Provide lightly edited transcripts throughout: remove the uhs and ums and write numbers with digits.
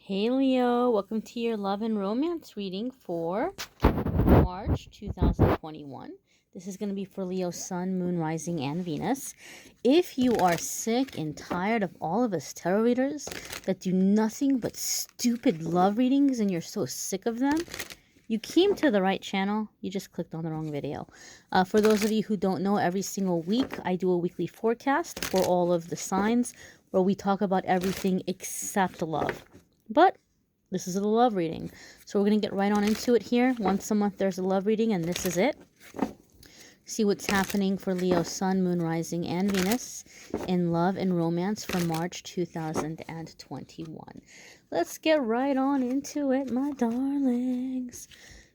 Hey Leo, welcome to your love and romance reading for March 2021. This is going to be for Leo, Sun, Moon, Rising, and Venus. If you are sick and tired of all of us tarot readers that do nothing but stupid love readings and you're so sick of them, you came to the right channel. You just clicked on the wrong video. For those of you who don't know, every single week I do a weekly forecast for all of the signs where we talk about everything except love. But this is a love reading. So we're going to get right on into it here. Once a month there's a love reading, and this is it. See what's happening for Leo, Sun, Moon, Rising, and Venus in love and romance for March 2021. Let's get right on into it, my darlings.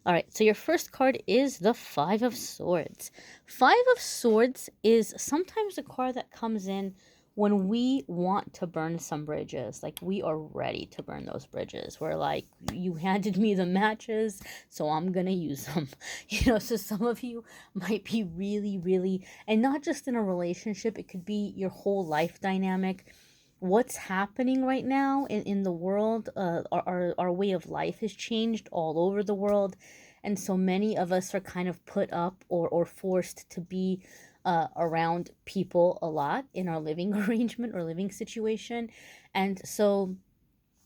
All right, so your first card is the Five of Swords. Five of Swords is sometimes a card that comes in when we want to burn some bridges. Like, we are ready to burn those bridges. We're like, you handed me the matches, so I'm gonna use them. So some of you might be really, and not just in a relationship, it could be your whole life dynamic. What's happening right now in the world, our way of life has changed all over the world. And so many of us are kind of put up or forced to be around people a lot in our living arrangement or living situation. And so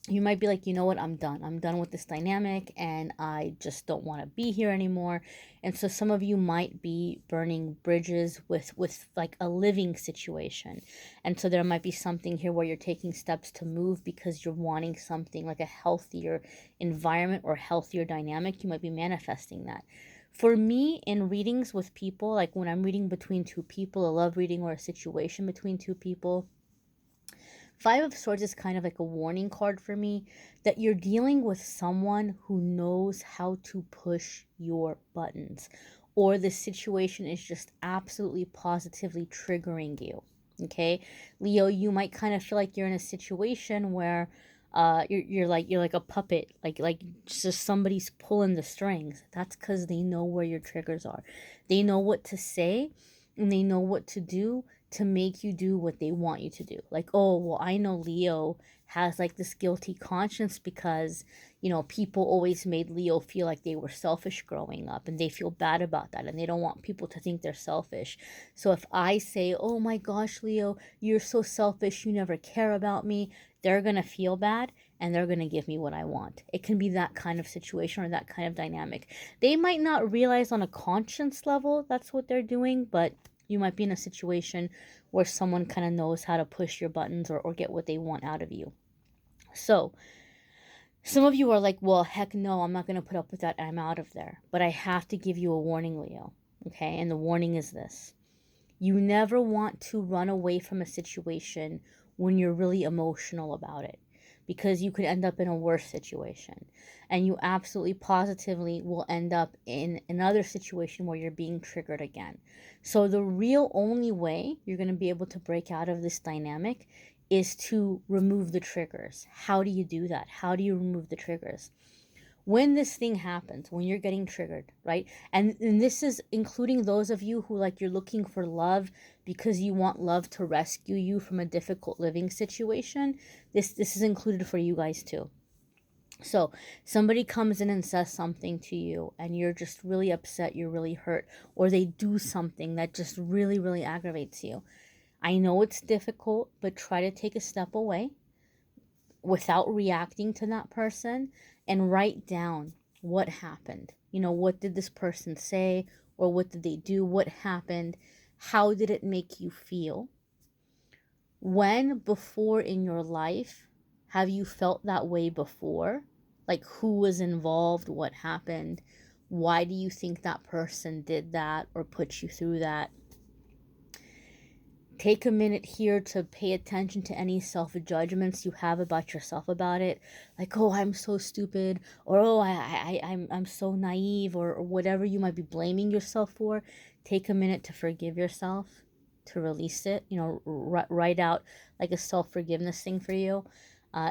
you might be like, you know what, I'm done with this dynamic and I just don't want to be here anymore. And so some of you might be burning bridges with like a living situation. And so there might be something here where you're taking steps to move because you're wanting something like a healthier environment or healthier dynamic. You might be manifesting that. For me, in readings with people, like when I'm reading between two people, a love reading or a situation between two people, Five of Swords is kind of like a warning card for me that you're dealing with someone who knows how to push your buttons, or the situation is just absolutely positively triggering you. Okay, Leo, you might kind of feel like you're in a situation where you're like a puppet, like just somebody's pulling the strings. That's because they know where your triggers are. They know what to say and they know what to do to make you do what they want you to do. Like, oh, well, I know Leo has like this guilty conscience because, people always made Leo feel like they were selfish growing up and they feel bad about that and they don't want people to think they're selfish. So if I say, oh my gosh, Leo, you're so selfish, you never care about me, they're going to feel bad and they're going to give me what I want. It can be that kind of situation or that kind of dynamic. They might not realize on a conscience level that's what they're doing, but you might be in a situation where someone kind of knows how to push your buttons or get what they want out of you. So some of you are like, well, heck no, I'm not going to put up with that. I'm out of there. But I have to give you a warning, Leo. Okay? And the warning is this. You never want to run away from a situation when you're really emotional about it, because you could end up in a worse situation. And you absolutely positively will end up in another situation where you're being triggered again. So the real only way you're going to be able to break out of this dynamic is to remove the triggers. How do you do that? How do you remove the triggers? When this thing happens, when you're getting triggered, right? And this is including those of you who like you're looking for love because you want love to rescue you from a difficult living situation. This is included for you guys too. So somebody comes in and says something to you and you're just really upset, you're really hurt, or they do something that just really aggravates you. I know it's difficult, but try to take a step away without reacting to that person and write down what happened. What did this person say, or what did they do? What happened? How did it make you feel? When before in your life have you felt that way before? Like, who was involved? What happened? Why do you think that person did that or put you through that? Take a minute here to pay attention to any self-judgments you have about yourself about it. Like, oh, I'm so stupid, or oh, I'm so naive, or whatever you might be blaming yourself for. Take a minute to forgive yourself, to release it. Write out like a self-forgiveness thing for you.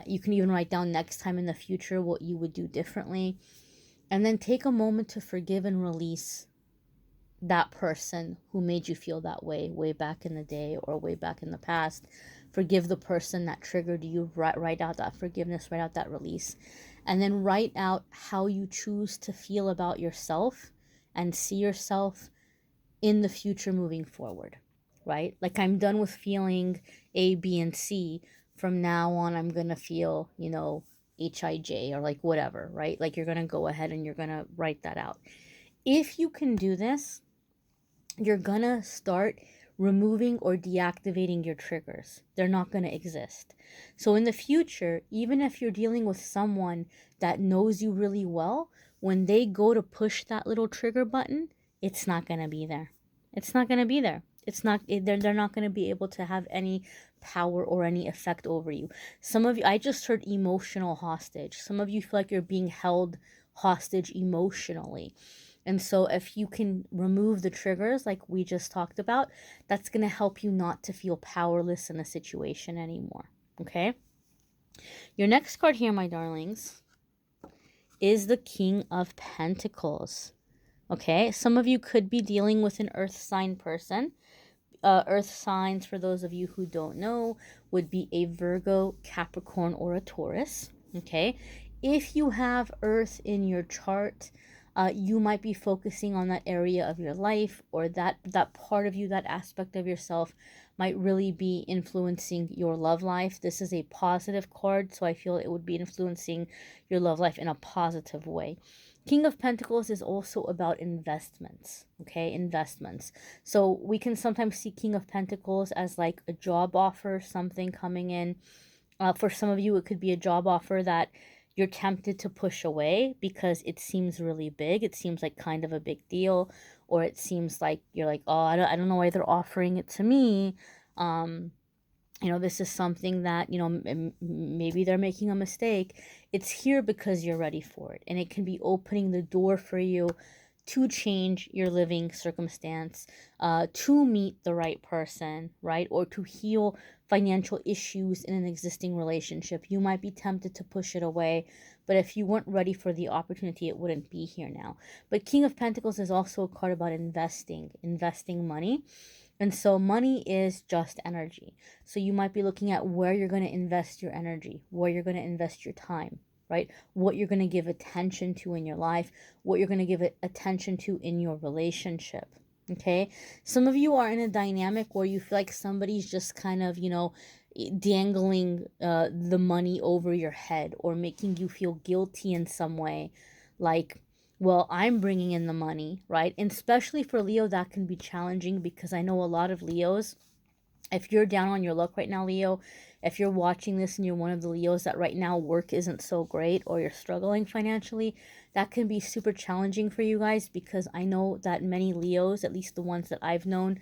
You can even write down next time in the future what you would do differently. And then take a moment to forgive and release that person who made you feel that way back in the day or way back in the past. Forgive the person that triggered you. Write out that forgiveness, write out that release. And then write out how you choose to feel about yourself and see yourself in the future moving forward, right? Like, I'm done with feeling A, B, and C. From now on, I'm going to feel, HIJ or like whatever, right? Like, you're going to go ahead and you're going to write that out. If you can do this, you're going to start removing or deactivating your triggers. They're not going to exist. So in the future, even if you're dealing with someone that knows you really well, when they go to push that little trigger button, it's not going to be there. It's not going to be there. They're not going to be able to have any power or any effect over you. Some of you, I just heard emotional hostage. Some of you feel like you're being held hostage emotionally. And so if you can remove the triggers like we just talked about, that's going to help you not to feel powerless in a situation anymore. Okay? Your next card here, my darlings, is the King of Pentacles. Okay? Some of you could be dealing with an earth sign person. Earth signs, for those of you who don't know, would be a Virgo, Capricorn, or a Taurus. Okay? If you have earth in your chart, you might be focusing on that area of your life, or that part of you, that aspect of yourself might really be influencing your love life. This is a positive card, so I feel it would be influencing your love life in a positive way. King of Pentacles is also about investments, okay? Investments. So we can sometimes see King of Pentacles as like a job offer, something coming in. For some of you, it could be a job offer that you're tempted to push away because it seems really big. It seems like kind of a big deal, or it seems like you're like, oh, I don't know why they're offering it to me. This is something that, maybe they're making a mistake. It's here because you're ready for it. And it can be opening the door for you to change your living circumstance, to meet the right person, right? Or to heal financial issues in an existing relationship. You might be tempted to push it away, but if you weren't ready for the opportunity, it wouldn't be here now. But King of Pentacles is also a card about investing money. And so money is just energy. So you might be looking at where you're going to invest your energy, where you're going to invest your time, right? What you're going to give attention to in your life, what you're going to give attention to in your relationship. Okay? Some of you are in a dynamic where you feel like somebody's just kind of, dangling the money over your head, or making you feel guilty in some way. Like, well, I'm bringing in the money, right? And especially for Leo, that can be challenging, because I know a lot of Leos, if you're down on your luck right now, Leo, if you're watching this and you're one of the Leos that right now work isn't so great, or you're struggling financially, that can be super challenging for you guys, because I know that many Leos, at least the ones that I've known,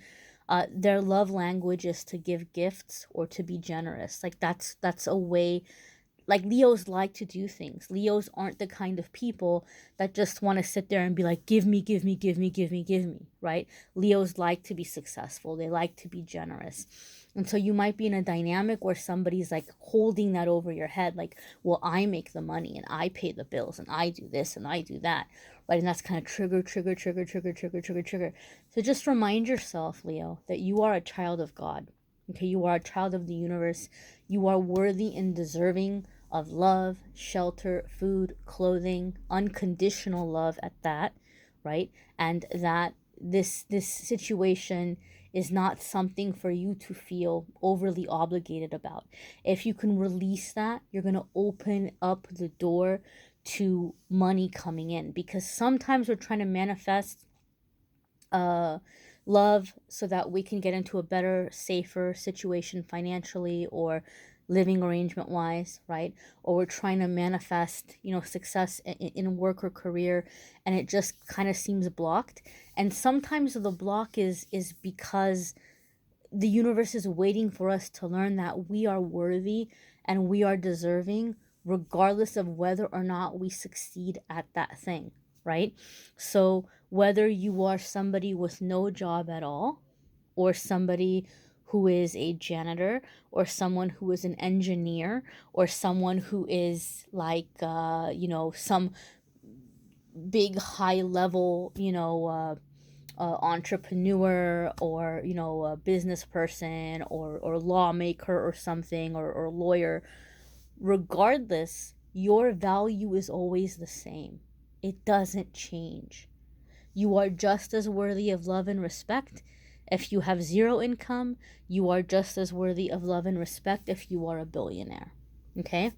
their love language is to give gifts or to be generous. Like, that's a way. Like, Leos like to do things. Leos aren't the kind of people that just want to sit there and be like, give me, give me, give me, give me, give me, right? Leos like to be successful. They like to be generous. And so you might be in a dynamic where somebody's like holding that over your head, like, well, I make the money and I pay the bills and I do this and I do that, right? And that's kind of trigger. So just remind yourself, Leo, that you are a child of God. Okay, you are a child of the universe. You are worthy and deserving of love, shelter, food, clothing, unconditional love at that, right? And that this situation is not something for you to feel overly obligated about. If you can release that, you're going to open up the door to money coming in, because sometimes we're trying to manifest love so that we can get into a better, safer situation financially or living arrangement wise, right? Or we're trying to manifest, success in work or career, and it just kind of seems blocked. And sometimes the block is because the universe is waiting for us to learn that we are worthy and we are deserving, regardless of whether or not we succeed at that thing, right? So whether you are somebody with no job at all, or somebody who is a janitor, or someone who is an engineer, or someone who is like, some big high level, entrepreneur, or a business person, or lawmaker or something, or lawyer. Regardless, your value is always the same. It doesn't change. You are just as worthy of love and respect if you have zero income. You are just as worthy of love and respect if you are a billionaire. Okay?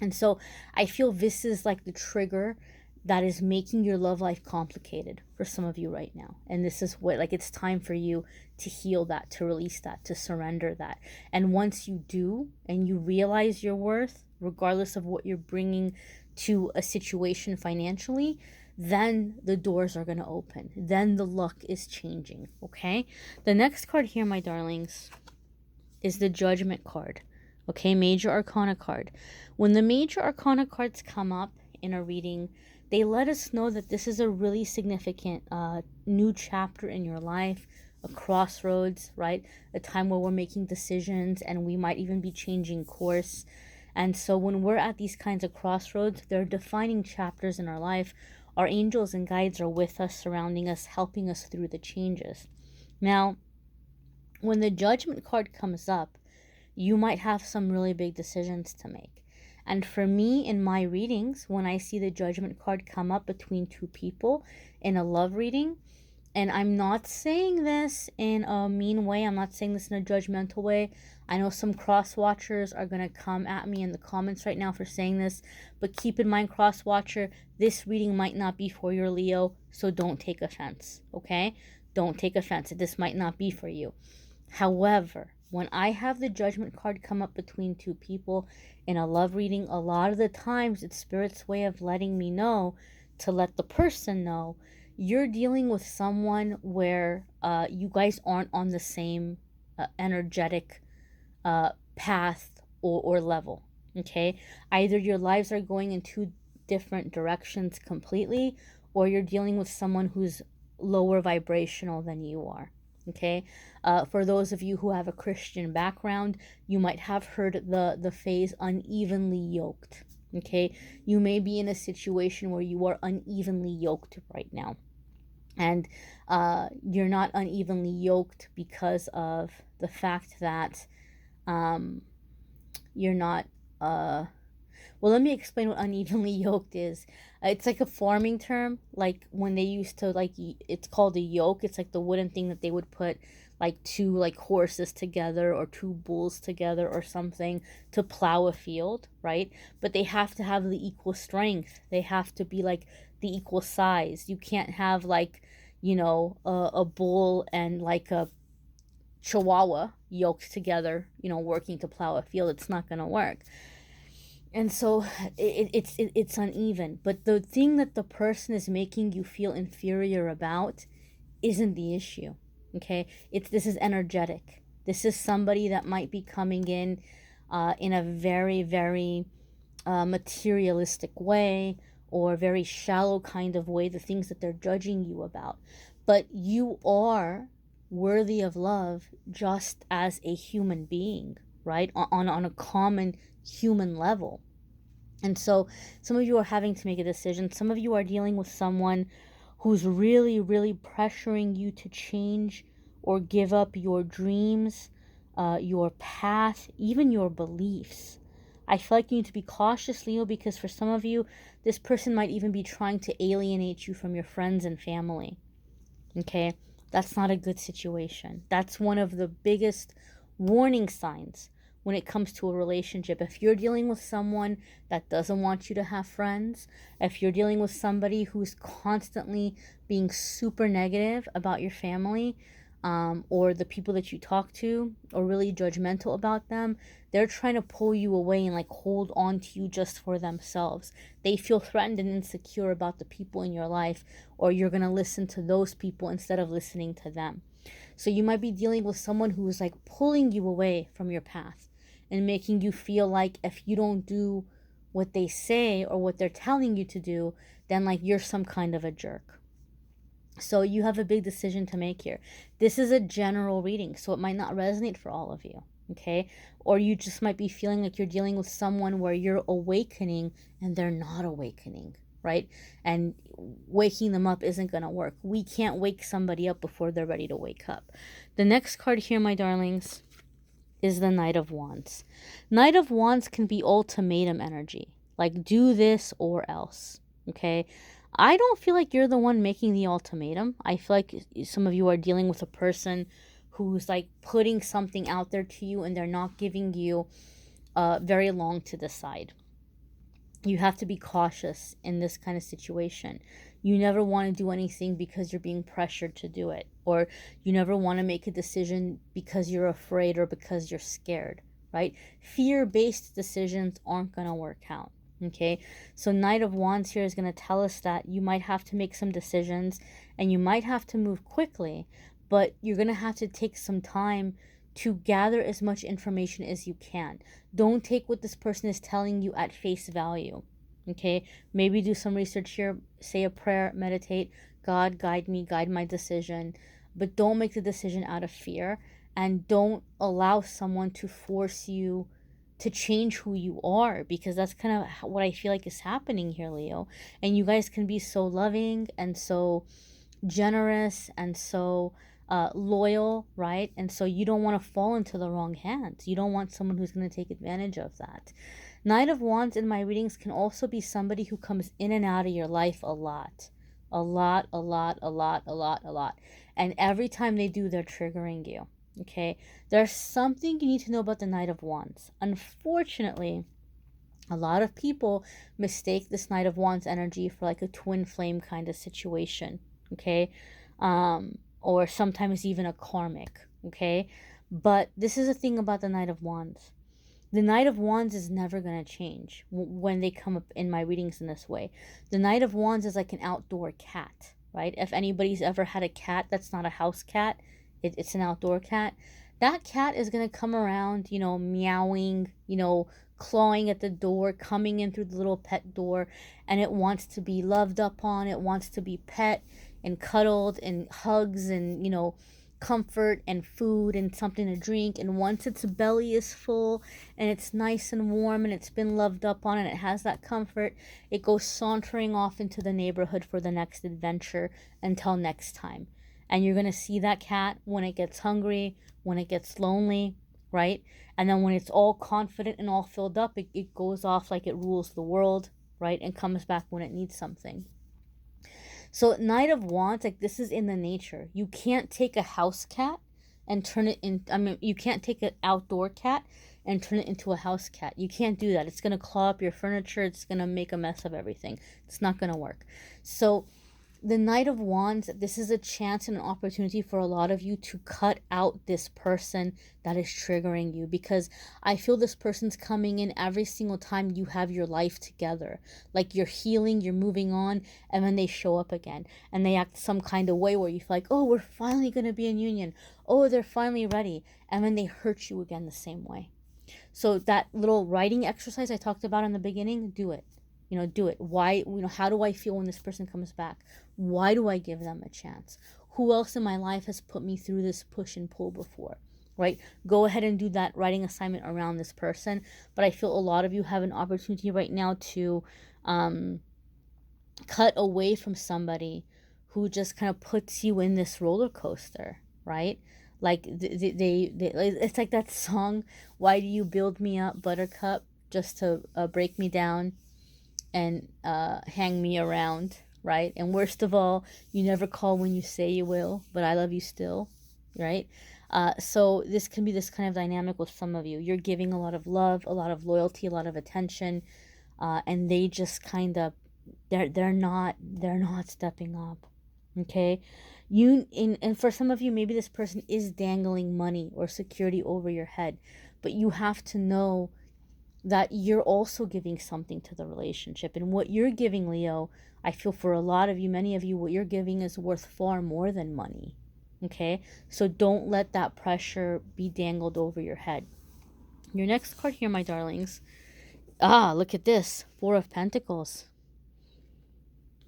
And so I feel this is like the trigger that is making your love life complicated for some of you right now. And this is what, like, it's time for you to heal that, to release that, to surrender that. And once you do, and you realize your worth, regardless of what you're bringing to a situation financially, then the doors are going to open. Then the luck is changing. Okay? The next card here, my darlings, is the Judgment card. Okay, Major Arcana card. When the Major Arcana cards come up in a reading, they let us know that this is a really significant new chapter in your life, a crossroads, right? A time where we're making decisions and we might even be changing course. And so when we're at these kinds of crossroads, they're defining chapters in our life. Our angels and guides are with us, surrounding us, helping us through the changes. Now, when the Judgment card comes up, you might have some really big decisions to make. And for me, in my readings, when I see the Judgment card come up between two people in a love reading, and I'm not saying this in a mean way, I'm not saying this in a judgmental way. I know some cross watchers are going to come at me in the comments right now for saying this, but keep in mind, cross watcher, this reading might not be for your Leo, so don't take offense, okay? Don't take offense. This might not be for you. However, when I have the Judgment card come up between two people in a love reading, a lot of the times it's Spirit's way of letting me know, to let the person know, you're dealing with someone where you guys aren't on the same energetic path or level. Okay? Either your lives are going in two different directions completely, or you're dealing with someone who's lower vibrational than you are. Okay, for those of you who have a Christian background, you might have heard the phrase unevenly yoked. Okay, you may be in a situation where you are unevenly yoked right now, and you're not unevenly yoked because of the fact that you're not well, let me explain what unevenly yoked is. It's like a farming term, like when they used to, like, it's called a yoke. It's like the wooden thing that they would put like two like horses together or two bulls together or something to plow a field, right? But they have to have the equal strength. They have to be like the equal size. You can't have like, a bull and like a chihuahua yoked together, working to plow a field. It's not going to work. And so it's uneven. But the thing that the person is making you feel inferior about isn't the issue. Okay? This is energetic. This is somebody that might be coming in a very, very materialistic way, or very shallow kind of way, the things that they're judging you about. But you are worthy of love just as a human being, right? On a common human level. And so some of you are having to make a decision. Some of you are dealing with someone who's really, really pressuring you to change or give up your dreams, your path, even your beliefs. I feel like you need to be cautious, Leo, because for some of you, this person might even be trying to alienate you from your friends and family. Okay? That's not a good situation. That's one of the biggest warning signs when it comes to a relationship. If you're dealing with someone that doesn't want you to have friends, if you're dealing with somebody who's constantly being super negative about your family, or the people that you talk to, or really judgmental about them, they're trying to pull you away and like hold on to you just for themselves. They feel threatened and insecure about the people in your life, or you're going to listen to those people instead of listening to them. So you might be dealing with someone who is like pulling you away from your path and making you feel like if you don't do what they say or what they're telling you to do, then like you're some kind of a jerk. So you have a big decision to make here. This is a general reading, so it might not resonate for all of you, okay? Or you just might be feeling like you're dealing with someone where you're awakening and they're not awakening, right? And waking them up isn't going to work. We can't wake somebody up before they're ready to wake up. The next card here, my darlings, is the Knight of Wands. Knight of Wands can be ultimatum energy, like do this or else, okay? I don't feel like you're the one making the ultimatum. I feel like some of you are dealing with a person who's like putting something out there to you and they're not giving you very long to decide. You have to be cautious in this kind of situation. You never want to do anything because you're being pressured to do it, or you never want to make a decision because you're afraid or because you're scared, right? Fear-based decisions aren't going to work out, okay? So Knight of Wands here is going to tell us that you might have to make some decisions and you might have to move quickly, but you're going to have to take some time to gather as much information as you can. Don't take what this person is telling you at face value, okay? Maybe do some research here, say a prayer, meditate, God, guide me, guide my decision, but don't make the decision out of fear, and don't allow someone to force you to change who you are, because that's kind of what I feel like is happening here, Leo. And you guys can be so loving and so generous and so loyal, right? And so you don't want to fall into the wrong hands. You don't want someone who's going to take advantage of that. Knight of Wands in my readings can also be somebody who comes in and out of your life a lot. A lot. And every time they do, they're triggering you, okay? There's something you need to know about the Knight of Wands. Unfortunately, a lot of people mistake this Knight of Wands energy for like a twin flame kind of situation, okay? Or sometimes even a karmic, okay? But this is the thing about the Knight of Wands. The Knight of Wands is never going to change when they come up in my readings in this way. The Knight of Wands is like an outdoor cat, right? If anybody's ever had a cat that's not a house cat, it's an outdoor cat. That cat is going to come around, meowing, clawing at the door, coming in through the little pet door, and it wants to be loved upon. It wants to be pet and cuddled and hugs and, comfort and food and something to drink. And once its belly is full and it's nice and warm and it's been loved up on and it has that comfort, it goes sauntering off into the neighborhood for the next adventure until next time. And you're going to see that cat when it gets hungry, when it gets lonely, right? And then when it's all confident and all filled up, it goes off like it rules the world, right? And comes back when it needs something. So Knight of Wands, like, this is in the nature. You can't take a house cat and turn it in. You can't take an outdoor cat and turn it into a house cat. You can't do that. It's going to claw up your furniture. It's going to make a mess of everything. It's not going to work. So the Knight of Wands, this is a chance and an opportunity for a lot of you to cut out this person that is triggering you, because I feel this person's coming in every single time you have your life together. Like you're healing, you're moving on, and then they show up again and they act some kind of way where you feel like, oh, we're finally going to be in union. Oh, they're finally ready. And then they hurt you again the same way. So that little writing exercise I talked about in the beginning, do it. Do it. Why, how do I feel when this person comes back? Why do I give them a chance? Who else in my life has put me through this push and pull before, right? Go ahead and do that writing assignment around this person. But I feel a lot of you have an opportunity right now to cut away from somebody who just kind of puts you in this roller coaster, right? Like it's like that song, "Why do you build me up, Buttercup, just to break me down and hang me around," right? And worst of all, you never call when you say you will, but I love you still, right? So this can be this kind of dynamic with some of you. You're giving a lot of love, a lot of loyalty, a lot of attention, and they just kind of they're not stepping up. Okay, and for some of you, maybe this person is dangling money or security over your head, but you have to know that you're also giving something to the relationship. And what you're giving, Leo, I feel for a lot of you, many of you, what you're giving is worth far more than money. Okay? So don't let that pressure be dangled over your head. Your next card here, my darlings. Look at this. 4 of Pentacles.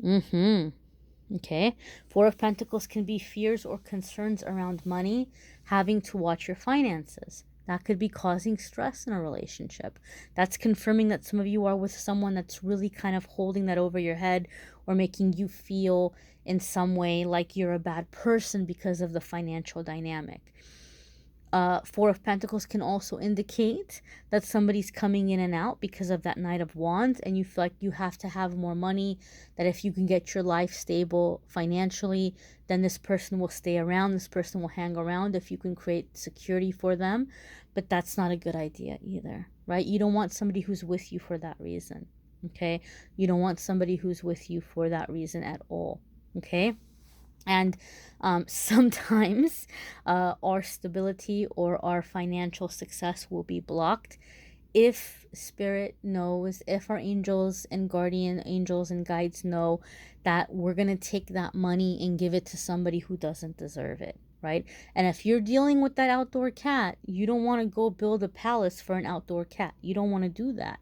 Okay? 4 of Pentacles can be fears or concerns around money, having to watch your finances. That could be causing stress in a relationship. That's confirming that some of you are with someone that's really kind of holding that over your head or making you feel in some way like you're a bad person because of the financial dynamic. Four of Pentacles can also indicate that somebody's coming in and out because of that Knight of Wands, and you feel like you have to have more money, that if you can get your life stable financially, then this person will stay around, this person will hang around if you can create security for them. But that's not a good idea either, right? You don't want somebody who's with you for that reason, okay? You don't want somebody who's with you for that reason at all, okay? And sometimes our stability or our financial success will be blocked if spirit knows, if our angels and guardian angels and guides know that we're going to take that money and give it to somebody who doesn't deserve it, right? And if you're dealing with that outdoor cat, you don't want to go build a palace for an outdoor cat. You don't want to do that.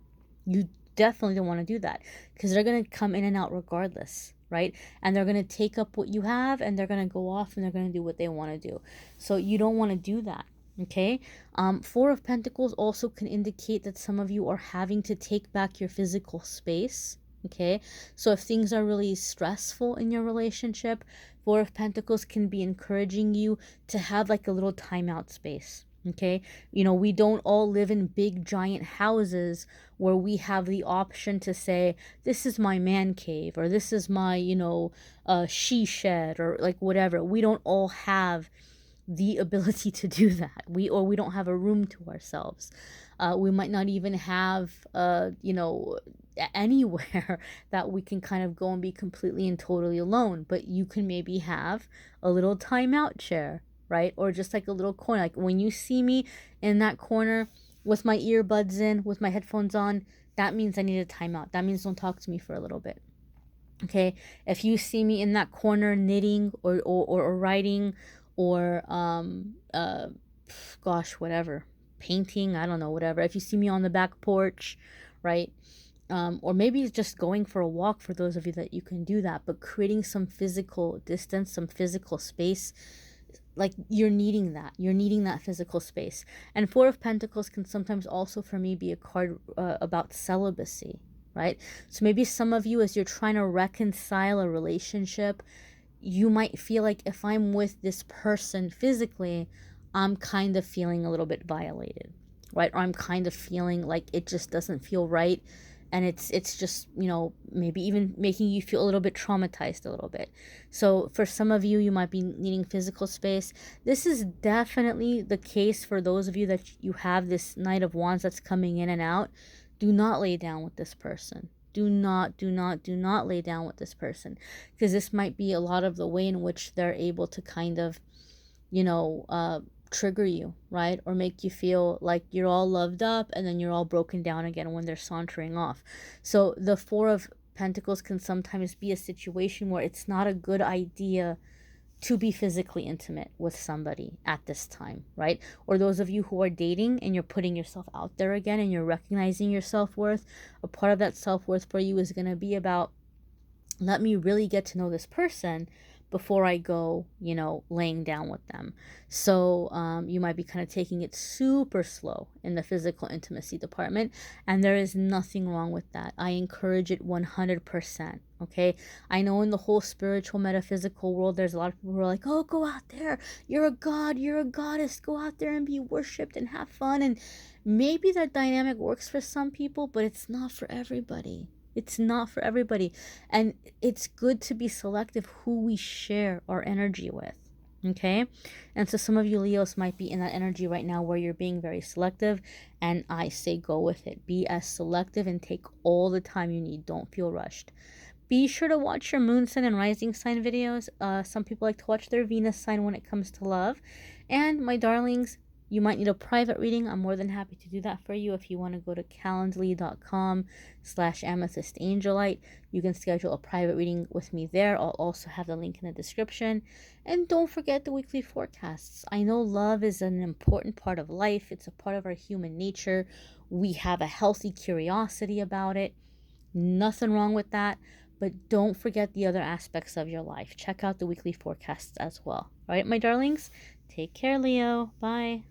You definitely don't want to do that, because they're going to come in and out regardless, right? And they're going to take up what you have, and they're going to go off and they're going to do what they want to do. So you don't want to do that, okay? Four of Pentacles also can indicate that some of you are having to take back your physical space, okay? So if things are really stressful in your relationship, Four of Pentacles can be encouraging you to have like a little timeout space. Okay, you know, we don't all live in big giant houses where we have the option to say, this is my man cave, or this is my, you know, she shed, or like whatever. We don't all have the ability to do that. We don't have a room to ourselves. We might not even have you know, anywhere that we can kind of go and be completely and totally alone. But you can maybe have a little timeout chair, right? Or just like a little corner. Like when you see me in that corner with my earbuds in, with my headphones on, that means I need a timeout. That means don't talk to me for a little bit. Okay, if you see me in that corner knitting or writing or gosh, whatever, painting, I don't know, whatever. If you see me on the back porch, right? Or maybe it's just going for a walk for those of you that you can do that, but creating some physical distance, some physical space, like you're needing that physical space. And Four of Pentacles can sometimes also for me be a card about celibacy, right? So maybe some of you, as you're trying to reconcile a relationship, you might feel like if I'm with this person physically, I'm kind of feeling a little bit violated, right? Or I'm kind of feeling like it just doesn't feel right. And it's just, you know, maybe even making you feel a little bit traumatized a little bit. So for some of you, you might be needing physical space. This is definitely the case for those of you that you have this Knight of Wands that's coming in and out. Do not lay down with this person. Do not lay down with this person, because this might be a lot of the way in which they're able to kind of, you know, trigger you, right? Or make you feel like you're all loved up and then you're all broken down again when they're sauntering off. So the Four of Pentacles can sometimes be a situation where it's not a good idea to be physically intimate with somebody at this time, right? Or those of you who are dating and you're putting yourself out there again and you're recognizing your self-worth, a part of that self-worth for you is going to be about, let me really get to know this person before I go, you know, laying down with them. So you might be kind of taking it super slow in the physical intimacy department, and there is nothing wrong with that. I encourage it 100%. Okay, I know in the whole spiritual metaphysical world, there's a lot of people who are like, oh, go out there, you're a god, you're a goddess, go out there and be worshipped and have fun. And maybe that dynamic works for some people, but it's not for everybody. It's not for everybody. And it's good to be selective who we share our energy with. Okay? And so some of you Leos might be in that energy right now where you're being very selective. And I say go with it. Be as selective and take all the time you need. Don't feel rushed. Be sure to watch your moon sign and rising sign videos. Some people like to watch their Venus sign when it comes to love. And my darlings, you might need a private reading. I'm more than happy to do that for you. If you want to go to calendly.com/amethystangelite, you can schedule a private reading with me there. I'll also have the link in the description. And don't forget the weekly forecasts. I know love is an important part of life. It's a part of our human nature. We have a healthy curiosity about it. Nothing wrong with that. But don't forget the other aspects of your life. Check out the weekly forecasts as well. All right, my darlings? Take care, Leo. Bye.